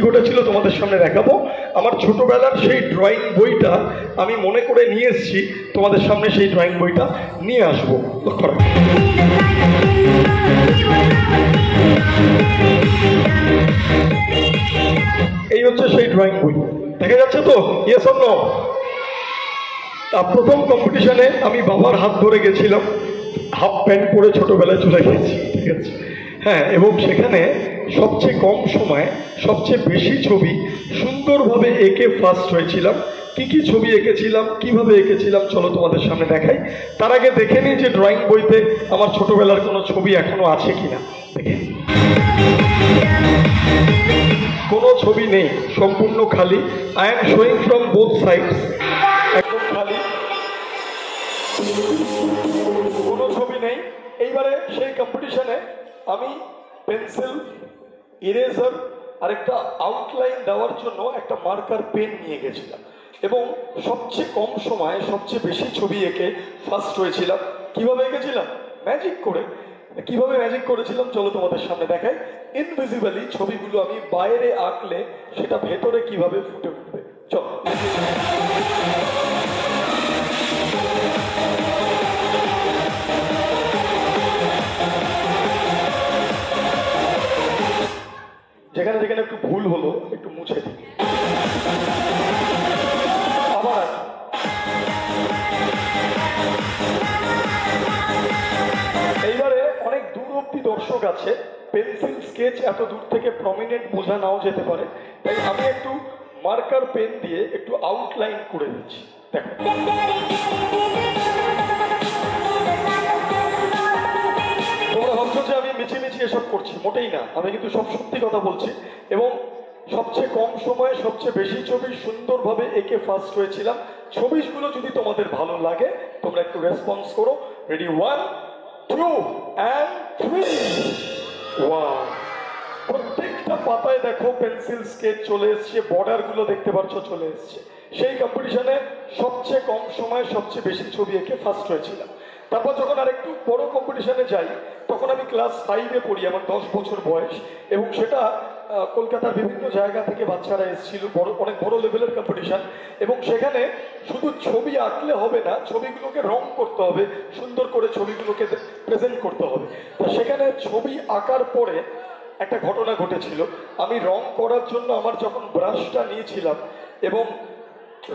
ঘটেছিল তোমাদের সামনে দেখাবো। আমার ছোটবেলার সেই ড্রয়িং বইটা আমি মনে করে নিয়ে এসেছি, তোমাদের সামনে সেই ড্রয়িং বইটা নিয়ে আসবো। লক্ষ্য রাখো, এই হচ্ছে সেই ড্রয়িং বই, দেখা যাচ্ছে তো? Yes or no? প্রথম কম্পিটিশনে আমি বাবার হাত ধরে গেছিলাম, হাফ প্যান্ট পরে ছোটবেলায় চলে গেছি, ঠিক আছে? হ্যাঁ, এবং সেখানে সবচেয়ে কম সময়ে সবচেয়ে বেশি ছবি সুন্দরভাবে এঁকে ফার্স্ট হয়েছিলাম। কি কি ছবি এঁকেছিলাম, কিভাবে এঁকেছিলাম, চলো তোমাদের সামনে দেখাই। তার আগে দেখে নিই যে ড্রয়িং বইতে আমার ছোটবেলার কোনো ছবি এখনো আছে কিনা। দেখে, কোনো ছবি নেই, সম্পূর্ণ খালি। I am showing from both sides, একদম খালি, কোনো ছবি নেই। এইবারে সেই কম্পিটিশনে আমি পেন্সিল, ইরেজার আর একটা আউটলাইন দেওয়ার জন্য একটা মার্কার পেন নিয়ে গেছিলাম এবং সবচেয়ে কম সময়ে সবচেয়ে বেশি ছবি এঁকে ফার্স্ট হয়েছিলাম। কিভাবে এঁকেছিলাম? ম্যাজিক করে। কিভাবে ম্যাজিক করেছিলাম চলো তোমাদের সামনে দেখাই। ইনভিজিবলি ছবিগুলো আমি বাইরে আঁকলে সেটা ভেতরে কিভাবে ফুটে উঠবে, চলো। যেখানে যেখানে একটু ভুল হলো একটু মুছে দিই। আবার এইবারে অনেক দূর অব্দি দর্শক আছে, পেন্সিল স্কেচ এত দূর থেকে প্রমিনেন্ট বোঝা নাও যেতে পারে, তাই আমি একটু মার্কার পেন দিয়ে একটু আউটলাইন করে দিচ্ছি। দেখো, তোমরা ভাবছো যে আমি মিছিমিছি এসব করছি, মোটেই না, আমি কিন্তু সব সত্যি কথা বলছি। এবং সবচেয়ে কম সময়ে সবচেয়ে বেশি ছবি সুন্দরভাবে এঁকে ফার্স্ট হয়েছিলাম। ছবিগুলো যদি তোমাদের ভালো লাগে তোমরা একটু রেসপন্স করো। Ready, 1 2 and 3। ওয়াও, প্রত্যেকটা পাতায় দেখো পেন্সিল স্কেচ চলে এসছে, বর্ডার গুলো দেখতে পাচ্ছ চলে এসছে। সেই কম্পিটিশনে সবচেয়ে কম সময়ে সবচেয়ে বেশি ছবি এঁকে ফার্স্ট হয়েছিলাম। তারপর যখন আরেকটু বড় কম্পিটিশনে যাই তখন আমি ক্লাস 5-এ পড়ি, আমার 10 বছর বয়স, এবং সেটা কলকাতার বিভিন্ন জায়গা থেকে বাচ্চারা এসেছিল, অনেক বড় লেভেলের কম্পিটিশন। এবং সেখানে শুধু ছবি আঁকলে হবে না, ছবিগুলোকে রং করতে হবে, সুন্দর করে ছবিগুলোকে প্রেজেন্ট করতে হবে। তো সেখানে ছবি আঁকার পরে একটা ঘটনা ঘটেছিল। আমি রং করার জন্য আমার যখন ব্রাশটা নিয়েছিলাম এবং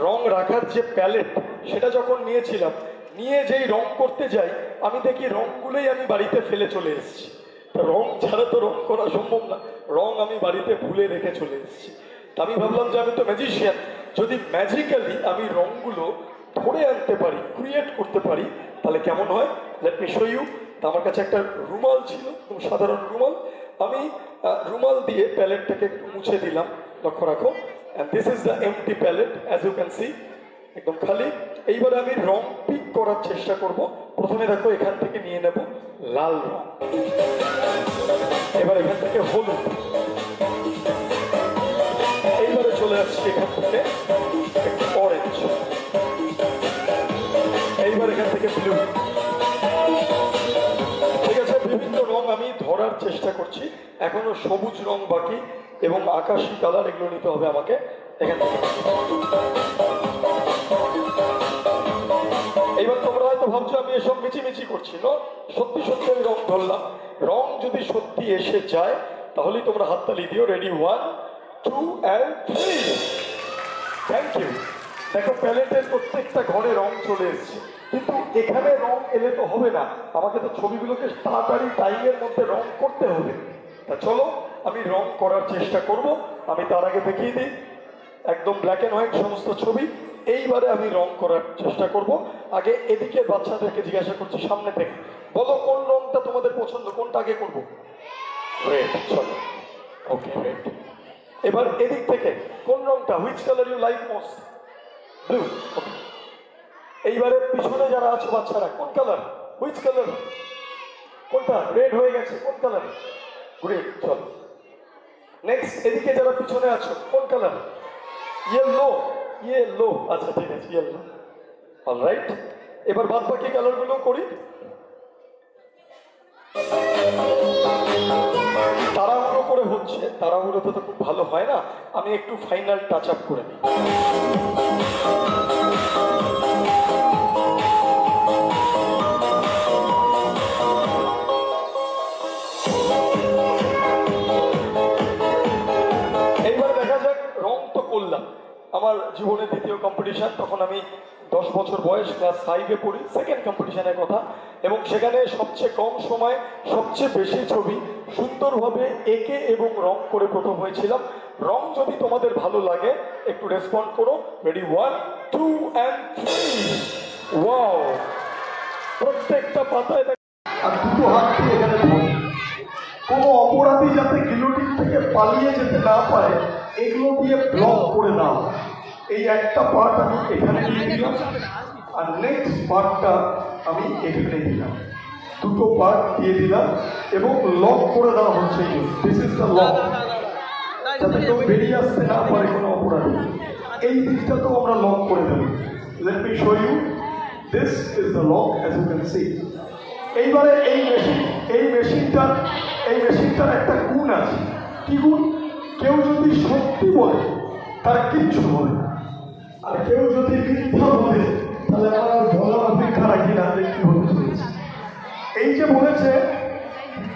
রং রাখার যে প্যালেট সেটা যখন নিয়েছিলাম, নিয়ে যেই রং করতে যাই আমি দেখি রংগুলোই আমি বাড়িতে ফেলে চলে এসেছি। রং ছাড়া তো রং করা সম্ভব না, রং আমি বাড়িতে ভুলে রেখে চলে এসেছি। তা আমি ভাবলাম যে আমি তো ম্যাজিশিয়ান, যদি ম্যাজিক্যালি আমি রংগুলো ধরে আনতে পারি, ক্রিয়েট করতে পারি, তাহলে কেমন হয়। Let me show you. তা আমার কাছে একটা রুমাল ছিল, খুব সাধারণ রুমাল। আমি রুমাল দিয়ে প্যালেটটাকে একটু মুছে দিলাম, লক্ষ্য রাখো। and this is the empty palette as you can see, একদম খালি। এইবারে আমি রং পিক করার চেষ্টা করব। প্রথমে দেখো এখান থেকে নিয়ে নেব লাল রং, এবার এখান থেকে হলুদ, এইবারে চলে আসছে এখান থেকে একটু অরেঞ্জ, এইবার এখান থেকে ব্লু। ঠিক আছে, বিভিন্ন রং আমি ধরার চেষ্টা করছি, এখনো সবুজ রং বাকি এবং আকাশি কালার, এগুলো নিতে হবে আমাকে এখান থেকে। এইবার তোমরা হয়তো ভাবছো আমি এসব মিছিমিছি করছি, না, সত্যি সত্যি আমি রং ধরলাম। রং যদি সত্যি এসে যায় তাহলেই তোমরা হাততালি দিও। Ready, 1 2 and 3। Thank you. দেখো প্যালেটের প্রত্যেকটা ঘরে রং চলে এসছে, কিন্তু এখানে রং এলে তো হবে না, আমাকে তো ছবিগুলোকে তাড়াতাড়ি টাইমের মধ্যে রং করতে হবে। তা চলো আমি রং করার চেষ্টা করব। আমি তার আগে দেখিয়ে দিই একদম ব্ল্যাক অ্যান্ড হোয়াইট সমস্ত ছবি। এইবারে আমি রং করার চেষ্টা করব। আগে এদিকে বাচ্চাদেরকে জিজ্ঞাসা করছি, সামনে থেকে বলো কোন রংটা তোমাদের পছন্দ, কোনটা আগে করব? রেড, চলো, ওকে রেড। এবার এদিক থেকে কোন রংটা, which colour you like most? Blue, okay. এইবারে পিছনে যারা আছো বাচ্চারা, কোন কালার, হুইচ কালার, কোনটা? রেড হয়ে গেছে, কোন কালার? গ্রিন, চলো। নেক্সট এদিকে যারা পিছনে আছো কোন কালার? ইয়েলো, ইয়েলো, আচ্ছা ঠিক আছে, ইয়েলো, অলরাইট। এবার বাদ বাকি কালারগুলো করি। তাড়াহুড়ো করে হচ্ছে, তাড়াহুড়োতে তো খুব ভালো হয় না, আমি একটু ফাইনাল টাচ আপ করে নিই। এইবার দেখা যাক, রং তো করলাম, আমার জীবনের দ্বিতীয় কম্পিটিশন, তখন আমি 10 বছর বয়স, ক্লাস 5-এ পড়ি, সেকেন্ড কম্পিটিশনের কথা, এবং সেখানে সবচেয়ে কম সময় সবচেয়ে বেশি ছবি সুন্দরভাবে এঁকে এবং রং করে প্রথম হয়েছিলাম। রং যদি তোমাদের ভালো লাগে একটু রেসপন্ড করো। Ready, 1 2 and 3। ওয়াও, প্রত্যেকটা পাতায় আর দুটো হাত দিয়ে এখানে ধরে, কোনো অপরাধী যাতে গিলোটিন থেকে পালিয়ে যেতে না পারে এগুলো দিয়ে ব্লক করে দাও। এই একটা পার্ট আমি এখানে দিয়ে দিলাম, আর নেক্সট পার্টটা আমি এখানে দিলাম, দুটো পার্ট দিয়ে দিলাম এবং লক করে দেওয়া হচ্ছে। দিস ইজ দ্য লক, যাতে কেউ বেরিয়ে আসতে না পারে কোনো অপরাধী। এই দিকটা তো আমরা লক করে দেবো। Let me show you, this is the lock as you can see. এইবারে এই মেশিনটার একটা গুণ আছে। কি গুণ? কেউ যদি সত্যি বলে তার কিচ্ছু বলে না, আর কেউ যদি মিথ্যা বলে তাহলে আমার বলার অপেক্ষা রাখি না যে কি হতে চলেছে। এই যে বলেছে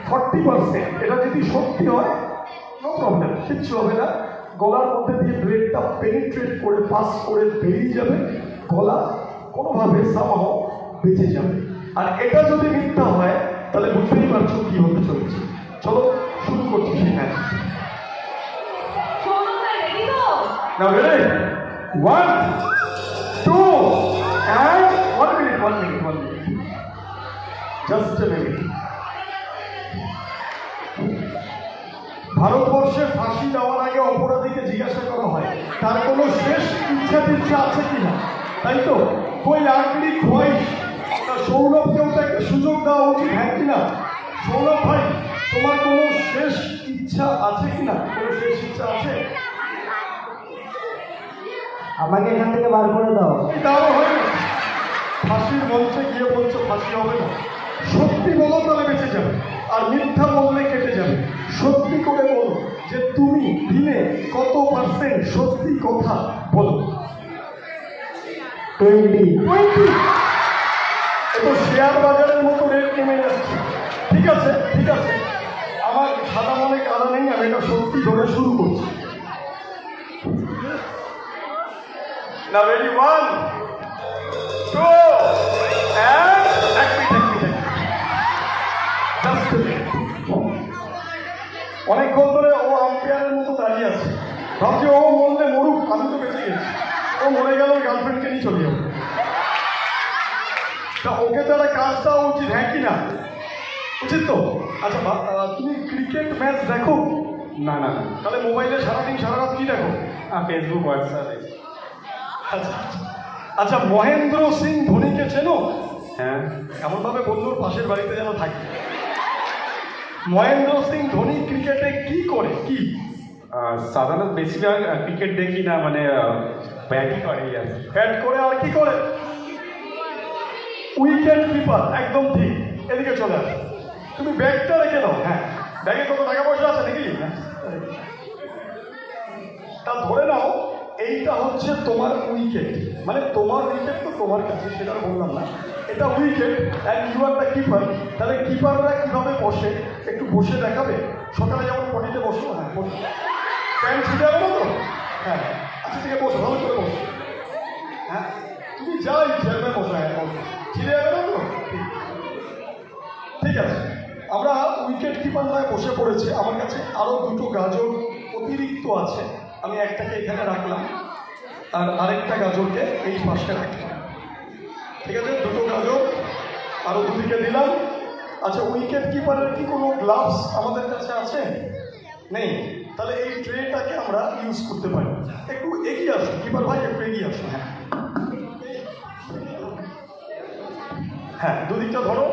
40%, এটা যদি সত্যি হয় নো প্রবলেম, কিচ্ছু হবে না, গলার মধ্যে দিয়ে ব্লেডটা পেনিট্রেট করে পাস করে বেরিয়ে যাবে, গলা কোনোভাবে সামহাও বেঁচে যাবে। আর এটা যদি মিথ্যা হয় তাহলে বুঝতেই পারছো কি হতে চলেছে। চলো শুরু করছি সেই match. Now ready? 1 2 and 1 minute. Just a minute. ভারতবর্ষে ফাঁসি দেওয়ার আগে অপরাধীকে জিজ্ঞাসা করা হয় তার কোনো শেষ ইচ্ছা আছে কিনা, তাই তো? কই আখরি খোয়াইশ, সৌরভকেও তো একটা সুযোগ দেওয়া উচিত, হ্যাঁ কিনা? সৌরভ ভাই, তোমার কোনো শেষ ইচ্ছা আছে কিনা? কোনো শেষ ইচ্ছা আছে? আমাকে এখান থেকে বার করে দাও। তাও হয় না, ফাঁসির মঞ্চে গিয়ে বলছো ফাঁসি হবে না। সত্যি বলো তাহলে বেঁচে যাবে, আর মিথ্যা বললে কেটে যাবে। সত্যি করে বলো যে তুমি দিনে কত % সত্যি কথা বলো। 20। এতো শেয়ার বাজারের মতো রেট নেমে যাচ্ছে। ঠিক আছে, আমার সাদা মনে কাদা নেই, আমি এটা সত্যি ধরে শুরু করছি। না, রেডি, 1 2 and এক মিনিট। অনেকক্ষণ ধরে ও আম্পায়ারের মতো দাঁড়িয়ে আছে, ভাবছি ও মরলে মরুক, আমি তো বেঁচে গেছি। ও মরে গেল, গার্লফ্রেন্ডকে নিয়ে চলে যাবো। তা ওকে তো একটা কাজ দেওয়া উচিত, হ্যাঁ কি না? উচিত তো? আচ্ছা, তুমি ক্রিকেট ম্যাচ দেখো? না। তাহলে মোবাইলে সারাদিন সারা রাত কি দেখো? Facebook, WhatsApp. আচ্ছা, মহেন্দ্র সিং ধোনিকে চেনো? হ্যাঁ। এমনভাবে বন্ধুর পাশের বাড়িতে যেন থাকে। মহেন্দ্র সিং ধোনি ক্রিকেটে কি করে? কি সাধারণত বেশিরভাগ ক্রিকেট দেখি না, মানে ব্যাটিং করে। ব্যাট করে আর কি করে? Wicket keeper. একদম ঠিক, এদিকে চলে আসো। তুমি ব্যাগটা রেখে দাও। হ্যাঁ, ব্যাগে কত টাকা পয়সা আছে নাকি? তা ধরে নাও এইটা হচ্ছে তোমার উইকেট, মানে তোমার উইকেট তো তোমার কাছে, সেটা বললাম না, এটা wicket and you are the keeper. তাহলে কিপাররা কীভাবে বসে একটু বসে দেখাবে? সকালে যেমন পটিতে বসো, হ্যাঁ বসো, প্যান্ট ছিটে যাবে না তো? হ্যাঁ, আচ্ছা ঠিক আছে, বসো, ভালো করে বসো। হ্যাঁ, তুমি যাই চেয়ারম্যান বসো, হ্যাঁ বসো, ছিঁড়ে যাবে না তো? ঠিক আছে, আমরা উইকেট কিপাররায় বসে পড়েছে। আমার কাছে আরও দুটো গাজর অতিরিক্ত আছে, আমি একটাকে এখানে রাখলাম আর আরেকটা গাজরকে এই পাশে রাখলাম। ঠিক আছে, দুটো গাজর আরও দুদিকে দিলাম। আচ্ছা, উইকেট কিপারের কি কোনো গ্লাভস আমাদের কাছে আছে? নেই। তাহলে এই ট্রেটাকে আমরা ইউজ করতে পারি। একটু এগিয়ে আসো কিপার ভাই, একটু এগিয়ে আসো। হ্যাঁ, দুদিকটা ধরো।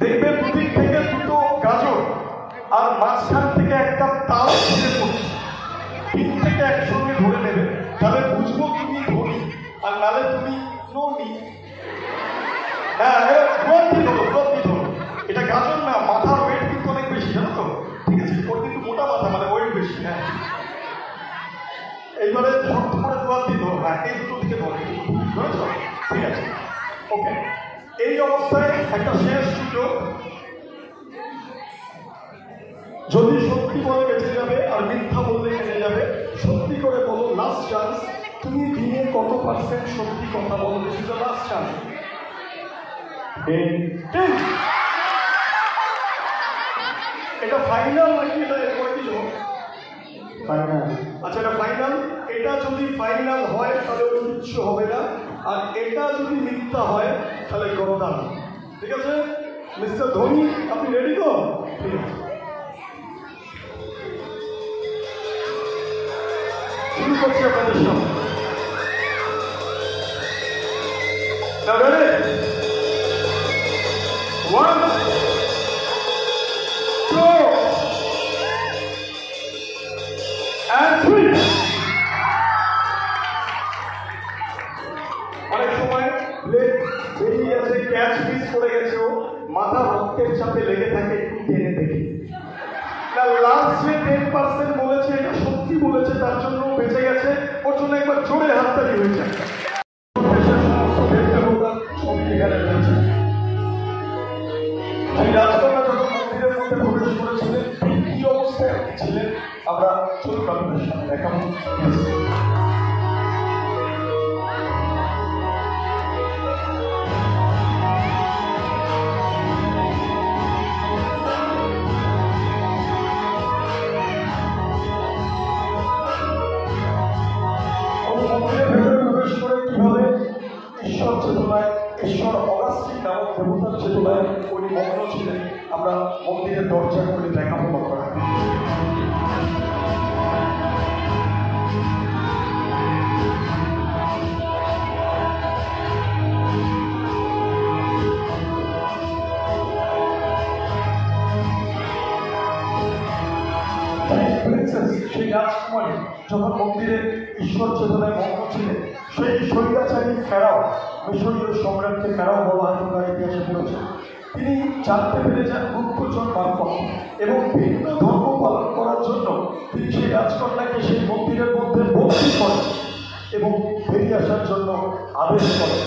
দেখবে দুদিক থেকে দুটো গাজর আর মাঝখান থেকে একটা তাল ছিঁড়ে পড়ছে। তিন থেকে একসঙ্গে ধরে নেবে, তাহলে বুঝবো তুমি ধনী, আর নালে তুমি ননি। হ্যাঁ, ধরো। এটা গাজর না, মাথার ওয়েট কিন্তু অনেক বেশি, জানো তো? ঠিক আছে, এইবারে ঝট করে তোমার দিতে হবে। হ্যাঁ, এই দুটো দিকে ধরে বুঝেছ? ঠিক আছে, ওকে। এই অবস্থায় একটা শেষ সুযোগ, যদি সত্যি বলে বেঁচে যাবে আর মিথ্যা বললে হেরে যাবে। সত্যি করে বলো, লাস্ট চান্স। তুমি দিনে কত পার্সেন্ট সত্যি কথা বলো? This is the last chance. এটা ফাইনাল নাকি এটা এরপরে কিছু? ফাইনাল। আচ্ছা, এটা ফাইনাল। এটা যদি ফাইনাল হয় তাহলে কিচ্ছু হবে না, আর এটা যদি মিথ্যা হয় তাহলে গদ্দার। ঠিক আছে মিস্টার ধোনি, আপনি রেডি তো? ঠিক আছে, শুরু করছি আপনাদের সামনে। Now ready? 1, 2, and 3. অনেক সময় প্লেট বেরিয়ে গেছে, ক্যাচ মিস করে গেছে, ও মাথা রক্তের চাপে লেগে থাকে, একটু টেনে দেখি। না, লাস্ট যে 10% বলেছে এটা সত্যি বলেছে, তার জন্য বেঁচে গেছে। ওর জন্য একবার জোরে হাততালি হয়েছে। ছবি এখানে রয়েছে। সেই রাজকন্যা যখন মন্দিরের মধ্যে প্রবেশ করেছিলেন, কি অবস্থায় ছিলেন আমরা চলুন আপনাদের সামনে দেখাবো। মন্দিরের ভেতরে প্রবেশ করে কিভাবে ঈশ্বর চেতনায়, ঈশ্বর অগাস্টিন নামক দেবতার চেতনায় উনি মগ্ন ছিলেন, আমরা মন্দিরের দরজা খুলে দেখাবো। করা সেই রাজকুমারী যখন মন্দিরে ঈশ্বর চেতনায় মগ্ন ছিলেন, সেই স্বৈরাচারী ফেরাও, মিশরীয় সম্রাটকে ফেরাও বলা হয় তোমরা ইতিহাসে পড়েছে, তিনি জানতে পেরে যান গুপ্তচর মারফত এবং ভিন্ন ধর্ম পালন করার জন্য তিনি সেই রাজকন্যাকে সেই মন্দিরের মধ্যে বন্দী করেন এবং বেরিয়ে আসার জন্য আদেশ করেন।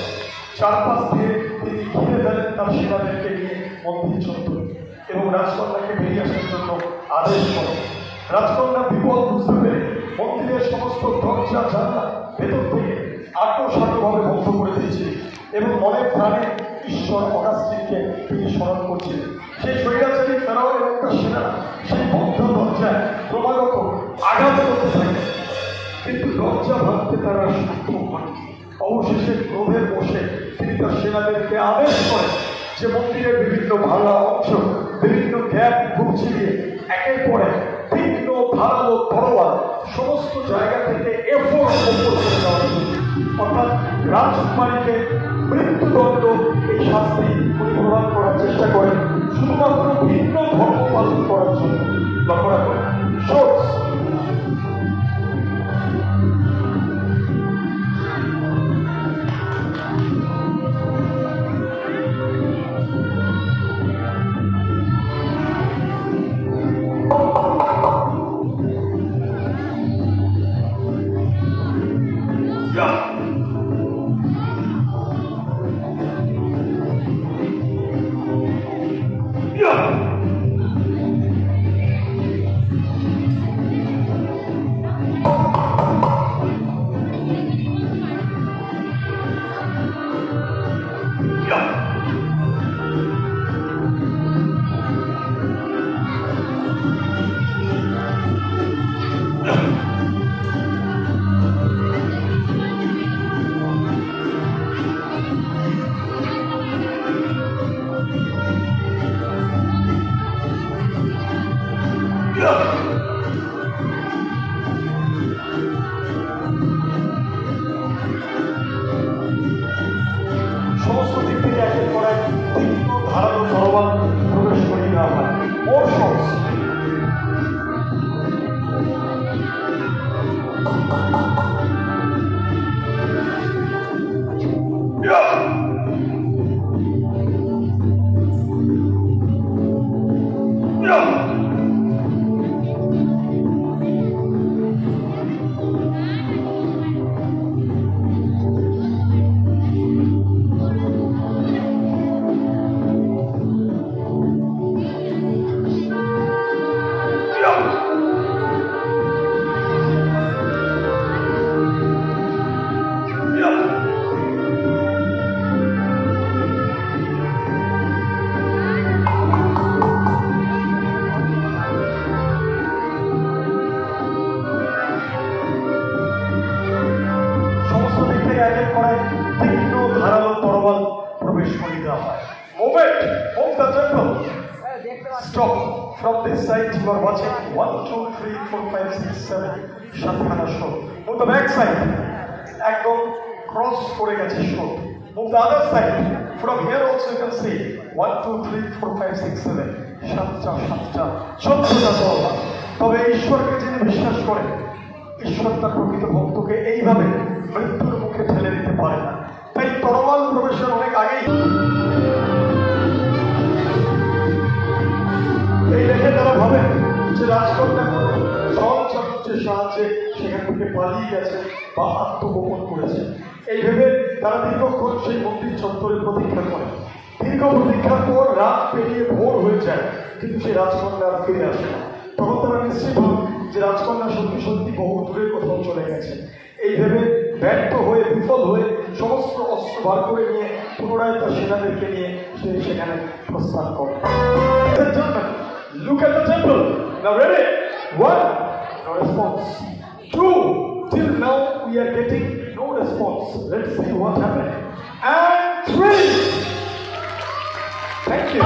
চারপাশ দিয়ে তিনি ঘিরে ফেলেন তার সেনাদেরকে নিয়ে মন্দির চত্বরে এবং রাজকন্যাকে বেরিয়ে আসার জন্য আদেশ করেন। রাজকন্যা বিপদ বুঝতে পেরে মন্দিরের সমস্ত দরজা জানলা ভেতর থেকে আত্মসাতভাবে বন্ধ করে দিয়েছে এবং মনে প্রাণে ঈশ্বর অগাস্টিনকে তিনি স্মরণ করছিলেন। সেই স্বৈরাচারী ফেরাও এবং তার সেনারা সেই বন্ধ দরজায় ক্রমাগত আঘাত করতে থাকে, কিন্তু দরজা ভাঙতে তারা সক্ষম হয়। অবশেষে ক্রোধের বসে তিনি তার সেনাদেরকে আদেশ করেন যে মন্দিরের বিভিন্ন ভাঙা অংশ, বিভিন্ন গ্যাপ ঘুরছে দিয়ে একের পর এক তীক্ষ্ণ ধারালো তরোয়াল সমস্ত জায়গা থেকে এফোর্ট করে দেওয়া হয়েছে। অর্থাৎ রাজকুমারীকে মৃত্যুদণ্ড, এই শাস্তি উনি প্রদান করার চেষ্টা করেন শুধুমাত্র ভিন্ন ধর্ম পালন করার জন্য। লক্ষ্য রাখবেন, প্রবেশ করে দেওয়া হয়। Movement of the temple. Stop. From this side you are watching 1, 2, 3, 4, 5, 6, 7 সাতখানা show. Move the back side. একদম ক্রস করে গেছে show. Move the other side. From here also you can see 1, 2, 3, 4, 5, 6, 7 সাতটা 14টা দল। তবে ঈশ্বরকে যিনি বিশ্বাস করেন, ঈশ্বর তার প্রকৃত ভক্তকে এইভাবে মৃত্যুর মুখে ঠেলে দিতে পারে না। তাই তরোয়াল প্রবেশের অনেক আগেই এই দেখে তারা ভাবেন যে রাজকন্যা কোনো জল চামচের সাহায্যে সেখান থেকে পালিয়ে গেছে বা আত্মগোপন করেছে। এই ভেবে তারা দীর্ঘক্ষণ সেই মন্দির চত্বরে প্রতীক্ষা করে। দীর্ঘ প্রতীক্ষার পর রাত পেরিয়ে ভোর হয়ে যায়, কিন্তু সেই রাজকন্যা আর ফিরে আসে না। তখন তারা নিশ্চিত হন যে রাজকন্যা সত্যি সত্যি বহু দূরে কোথাও চলে গেছে। এই ভেবে ব্যর্থ হয়ে বিফল হয়ে সমস্ত অস্ত্র বার করে নিয়ে পুনরায় তার সেনাদেরকে নিয়ে সে সেখানে প্রস্থান করে। Look at the temple. Now ready? 1, no response. 2, till now we are getting no response. Let's see what happened. And 3. Thank you.